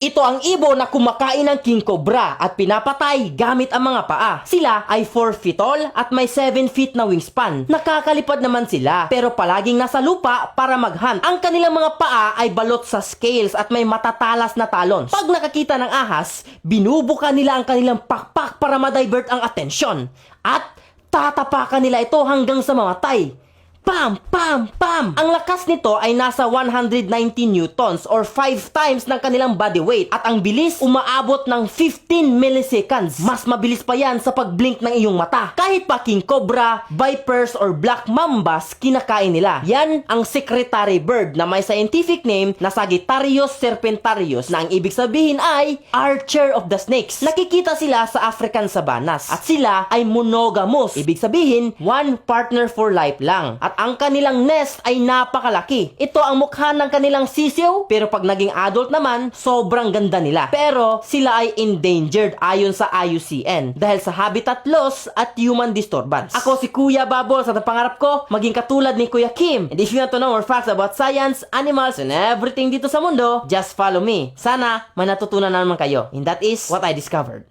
Ito ang ibon na kumakain ng king cobra at pinapatay gamit ang mga paa. Sila ay 4 feet tall at may 7 feet na wingspan. Nakakalipad naman sila pero palaging nasa lupa para mag-hunt. Ang kanilang mga paa ay balot sa scales at may matatalas na talons. Pag nakakita ng ahas, binubuka nila ang kanilang pakpak para ma-divert ang atensyon. At tatapakan nila ito hanggang sa mamatay. Pam! Pam! Pam! Ang lakas nito ay nasa 190 newtons or 5 times ng kanilang body weight at ang bilis umaabot ng 15 milliseconds. Mas mabilis pa yan sa pagblink ng iyong mata. Kahit pa king cobra, vipers or black mambas, kinakain nila. Yan ang secretary bird na may scientific name na Sagittarius serpentarius na ang ibig sabihin ay archer of the snakes. Nakikita sila sa African savannas at sila ay monogamous. Ibig sabihin, one partner for life lang. At ang kanilang nest ay napakalaki. Ito ang mukha ng kanilang sisiw, pero pag naging adult naman, sobrang ganda nila. Pero sila ay endangered ayon sa IUCN dahil sa habitat loss at human disturbance. Ako si Kuya Babol, sa pangarap ko maging katulad ni Kuya Kim. And if you want to know more facts about science, animals, and everything dito sa mundo, just follow me. Sana may natutunan naman kayo. And that is what I discovered.